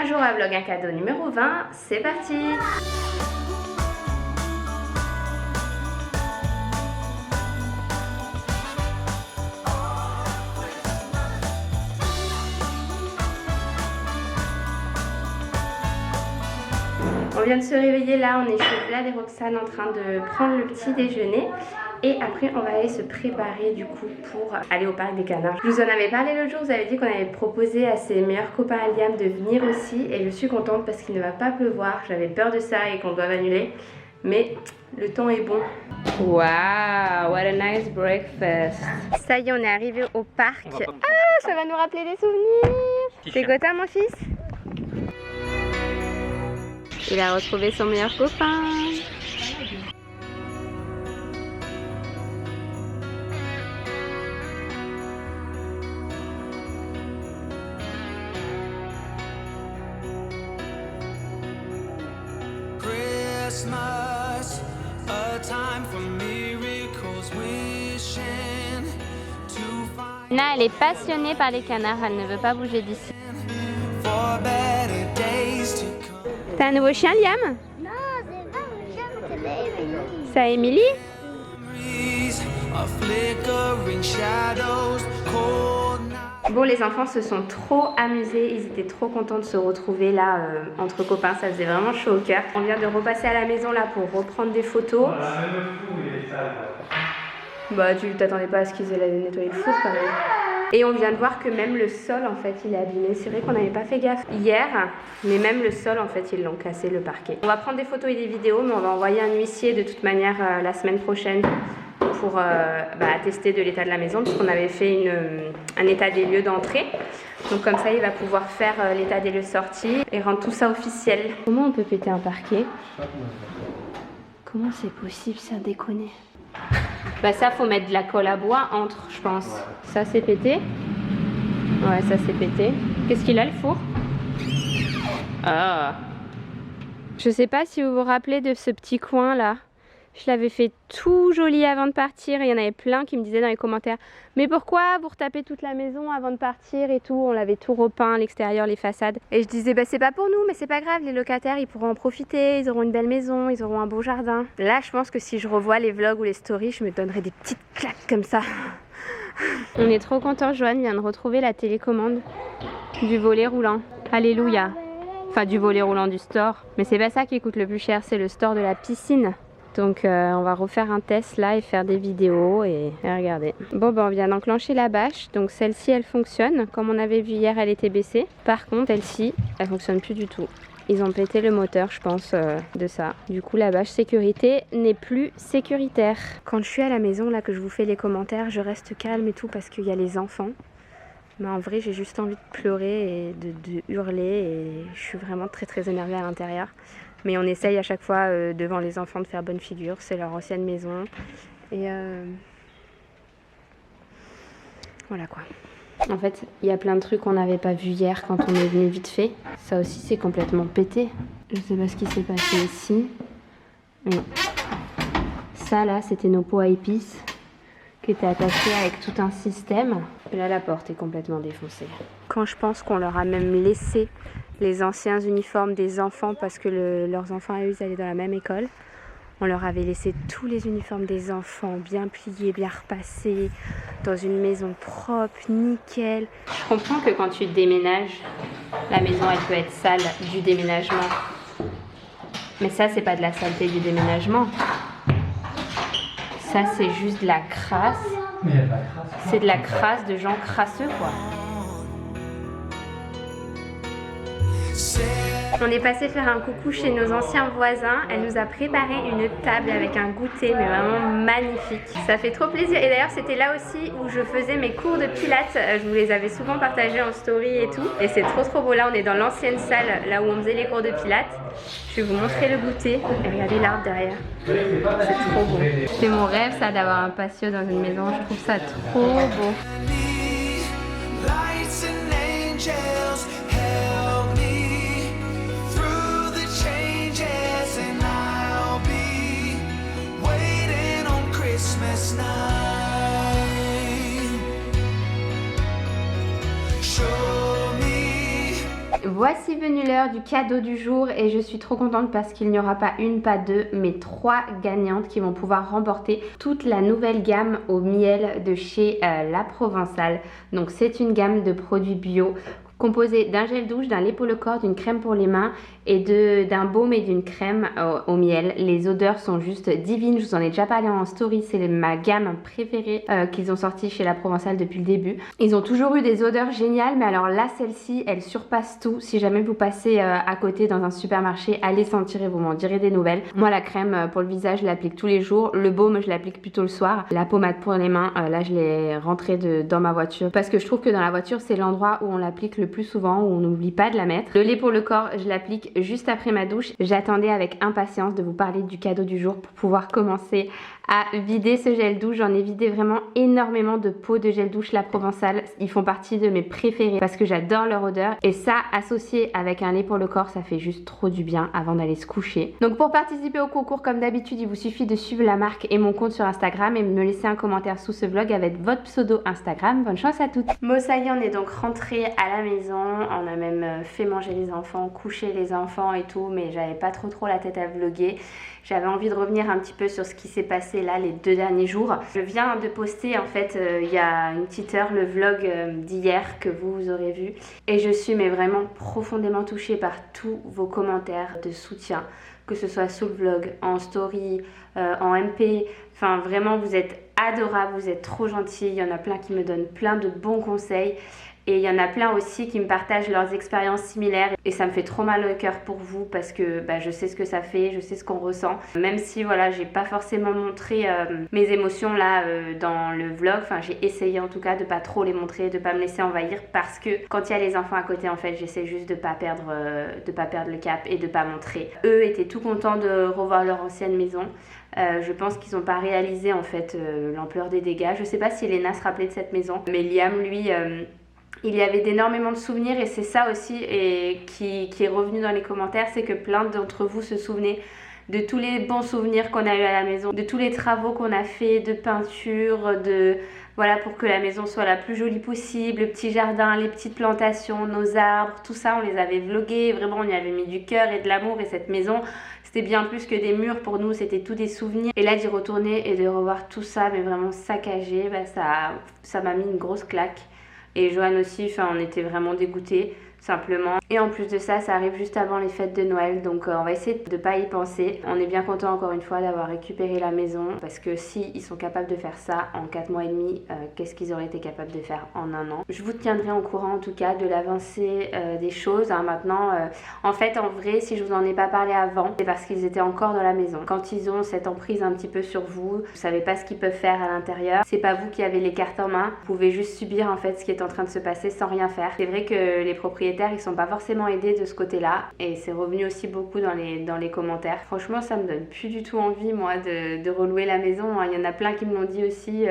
jour à vlog un cadeau numéro 20, c'est parti. On vient de se réveiller là, on est chez Vlad et Roxane en train de prendre le petit déjeuner. Et après on va aller se préparer du coup pour aller au parc des canards. Je vous en avais parlé l'autre jour, vous avez dit qu'on avait proposé à ses meilleurs copains à Liam de venir aussi. Et je suis contente parce qu'il ne va pas pleuvoir, j'avais peur de ça et qu'on doive annuler. Mais le temps est bon. Wow, what a nice breakfast. Ça y est, on est arrivé au parc. Ah, ça va nous rappeler des souvenirs. C'est Gotha mon fils? Il a retrouvé son meilleur copain. Anna, elle est passionnée par les canards, elle ne veut pas bouger d'ici. T'as un nouveau chien, Liam? Non, c'est pas mon chien, c'est Emily. C'est Emily? Bon, les enfants se sont trop amusés, ils étaient trop contents de se retrouver là entre copains, ça faisait vraiment chaud au cœur. On vient de repasser à la maison là pour reprendre des photos. Bah, tu t'attendais pas à ce qu'ils aient nettoyé le four quand même. Et on vient de voir que même le sol en fait il est abîmé. C'est vrai qu'on n'avait pas fait gaffe hier, mais même le sol en fait ils l'ont cassé, le parquet. On va prendre des photos et des vidéos, mais on va envoyer un huissier de toute manière la semaine prochaine pour attester de l'état de la maison, puisqu'on avait fait un état des lieux d'entrée. Donc comme ça il va pouvoir faire l'état des lieux de sortie et rendre tout ça officiel. Comment on peut péter un parquet? Comment c'est possible, ça déconner? Bah ça faut mettre de la colle à bois entre, je pense. Ça c'est pété. Ouais, ça c'est pété. Qu'est-ce qu'il a le four? Ah. Je sais pas si vous vous rappelez de ce petit coin là. Je l'avais fait tout joli avant de partir et il y en avait plein qui me disaient dans les commentaires: mais pourquoi vous retapez toute la maison avant de partir et tout? On l'avait tout repeint, l'extérieur, les façades. Et je disais bah c'est pas pour nous, mais c'est pas grave, les locataires ils pourront en profiter, ils auront une belle maison, ils auront un beau jardin. Là je pense que si je revois les vlogs ou les stories, je me donnerais des petites claques comme ça. On est trop contents, Joanne vient de retrouver la télécommande du volet roulant. Alléluia. Enfin du volet roulant du store. Mais c'est pas ça qui coûte le plus cher, c'est le store de la piscine. Donc on va refaire un test là et faire des vidéos et regarder. Bon on vient d'enclencher la bâche. Donc celle-ci elle fonctionne. Comme on avait vu hier elle était baissée. Par contre celle-ci elle fonctionne plus du tout. Ils ont pété le moteur je pense de ça. Du coup la bâche sécurité n'est plus sécuritaire. Quand je suis à la maison là que je vous fais les commentaires, je reste calme et tout parce qu'il y a les enfants. Mais en vrai j'ai juste envie de pleurer et de hurler et je suis vraiment très énervée à l'intérieur. Mais on essaye à chaque fois devant les enfants de faire bonne figure. C'est leur ancienne maison. Et voilà quoi. En fait, il y a plein de trucs qu'on n'avait pas vu hier quand on est venu vite fait. Ça aussi, c'est complètement pété. Je sais pas ce qui s'est passé ici. Mais ça là, c'était nos pots à épices qui étaient attachés avec tout un système. Et là, la porte est complètement défoncée. Quand je pense qu'on leur a même laissé les anciens uniformes des enfants parce que leurs enfants et eux ils allaient dans la même école. On leur avait laissé tous les uniformes des enfants bien pliés, bien repassés, dans une maison propre, nickel. Je comprends que quand tu déménages, la maison elle peut être sale du déménagement. Mais ça c'est pas de la saleté du déménagement. Ça c'est juste de la crasse. C'est de la crasse de gens crasseux quoi. On est passé faire un coucou chez nos anciens voisins. Elle nous a préparé une table avec un goûter mais vraiment magnifique. Ça fait trop plaisir. Et d'ailleurs c'était là aussi où je faisais mes cours de pilates. Je vous les avais souvent partagés en story et tout. Et c'est trop beau. Là on est dans l'ancienne salle, là où on faisait les cours de pilates. Je vais vous montrer le goûter. Et regardez l'arbre derrière. C'est trop beau. C'est mon rêve ça d'avoir un patio dans une maison. Je trouve ça trop beau. Voici venue l'heure du cadeau du jour et je suis trop contente parce qu'il n'y aura pas une, pas deux, mais 3 gagnantes qui vont pouvoir remporter toute la nouvelle gamme au miel de chez La Provençale. Donc c'est une gamme de produits bio composé d'un gel douche, d'un lait pour le corps, d'une crème pour les mains et d'un baume et d'une crème au miel. Les odeurs sont juste divines, je vous en ai déjà parlé en story, c'est ma gamme préférée qu'ils ont sorti chez La Provençale depuis le début. Ils ont toujours eu des odeurs géniales, mais alors là celle-ci elle surpasse tout. Si jamais vous passez à côté dans un supermarché, allez sentir et vous m'en direz des nouvelles. Moi la crème pour le visage je l'applique tous les jours, le baume je l'applique plutôt le soir, la pommade pour les mains là je l'ai rentrée dans ma voiture parce que je trouve que dans la voiture c'est l'endroit où on l'applique le plus souvent, où on n'oublie pas de la mettre. Le lait pour le corps je l'applique juste après ma douche. J'attendais avec impatience de vous parler du cadeau du jour pour pouvoir commencer à vider ce gel douche. J'en ai vidé vraiment énormément de pots de gel douche La Provençale. Ils font partie de mes préférés parce que j'adore leur odeur et ça associé avec un lait pour le corps ça fait juste trop du bien avant d'aller se coucher. Donc pour participer au concours comme d'habitude il vous suffit de suivre la marque et mon compte sur Instagram et me laisser un commentaire sous ce vlog avec votre pseudo Instagram. Bonne chance à toutes. Bon ça y est, on est donc rentré à la maison, on a même fait manger les enfants, coucher les enfants et tout, mais j'avais pas trop la tête à vlogger. J'avais envie de revenir un petit peu sur ce qui s'est passé là les 2 derniers jours. Je viens de poster en fait il y a une petite heure le vlog d'hier que vous aurez vu. Et je suis mais vraiment profondément touchée par tous vos commentaires de soutien. Que ce soit sous le vlog, en story, en MP. Enfin vraiment vous êtes adorables, vous êtes trop gentils. Il y en a plein qui me donnent plein de bons conseils. Et il y en a plein aussi qui me partagent leurs expériences similaires et ça me fait trop mal au cœur pour vous parce que je sais ce que ça fait, je sais ce qu'on ressent. Même si voilà, j'ai pas forcément montré mes émotions là dans le vlog, enfin j'ai essayé en tout cas de pas trop les montrer, de pas me laisser envahir parce que quand il y a les enfants à côté en fait, j'essaie juste de pas perdre le cap et de pas montrer. Eux étaient tout contents de revoir leur ancienne maison. Je pense qu'ils n'ont pas réalisé en fait l'ampleur des dégâts. Je sais pas si Elena se rappelait de cette maison, mais Liam lui... il y avait d'énormément de souvenirs et c'est ça aussi et qui est revenu dans les commentaires, c'est que plein d'entre vous se souvenaient de tous les bons souvenirs qu'on a eu à la maison, de tous les travaux qu'on a fait, de peinture, voilà pour que la maison soit la plus jolie possible, le petit jardin, les petites plantations, nos arbres, tout ça on les avait vlogués, vraiment on y avait mis du cœur et de l'amour et cette maison c'était bien plus que des murs pour nous, c'était tout des souvenirs et là d'y retourner et de revoir tout ça mais vraiment saccagé, ça m'a mis une grosse claque. Et Joanne aussi, on était vraiment dégoûtés, simplement. Et en plus de ça, ça arrive juste avant les fêtes de Noël, donc on va essayer de ne pas y penser. On est bien content encore une fois d'avoir récupéré la maison, parce que si ils sont capables de faire ça en 4 mois et demi, qu'est-ce qu'ils auraient été capables de faire en 1 an? Je vous tiendrai au courant en tout cas de l'avancée des choses. Maintenant, en fait, en vrai, si je vous en ai pas parlé avant, c'est parce qu'ils étaient encore dans la maison. Quand ils ont cette emprise un petit peu sur vous, vous savez pas ce qu'ils peuvent faire à l'intérieur. C'est pas vous qui avez les cartes en main. Vous pouvez juste subir en fait ce qui est en train de se passer sans rien faire. C'est vrai que les propriétaires ils sont pas forcément aidés de ce côté-là et c'est revenu aussi beaucoup dans les commentaires. Franchement, ça me donne plus du tout envie moi de relouer la maison. Il y en a plein qui me l'ont dit aussi.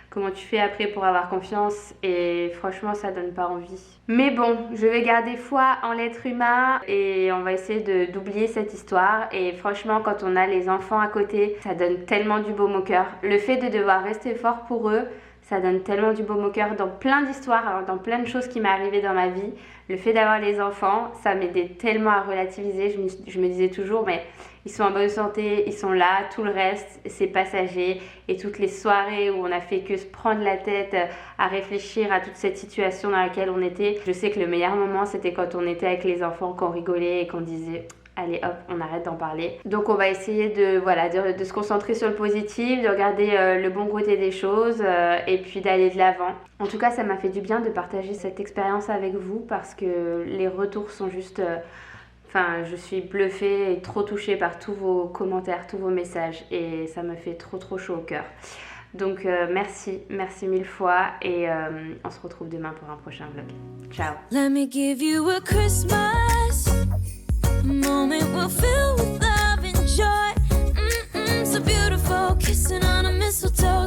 Comment tu fais après pour avoir confiance? Et franchement, ça donne pas envie. Mais bon, je vais garder foi en l'être humain et on va essayer d'oublier cette histoire. Et franchement, quand on a les enfants à côté, ça donne tellement du baume au cœur. Le fait de devoir rester fort pour eux, ça donne tellement du baume au cœur dans plein d'histoires, dans plein de choses qui m'est arrivé dans ma vie. Le fait d'avoir les enfants, ça m'aidait tellement à relativiser. Je me disais toujours, mais ils sont en bonne santé, ils sont là, tout le reste, c'est passager. Et toutes les soirées où on a fait que se prendre la tête à réfléchir à toute cette situation dans laquelle on était, je sais que le meilleur moment, c'était quand on était avec les enfants, qu'on rigolait et qu'on disait... Allez hop, on arrête d'en parler. Donc on va essayer de se concentrer sur le positif, de regarder le bon côté des choses et puis d'aller de l'avant. En tout cas, ça m'a fait du bien de partager cette expérience avec vous parce que les retours sont juste... je suis bluffée et trop touchée par tous vos commentaires, tous vos messages et ça me fait trop chaud au cœur. Donc merci 1000 fois et on se retrouve demain pour un prochain vlog. Ciao. Let me give you a Christmas. A moment we'll fill with love and joy. So beautiful, kissing on a mistletoe.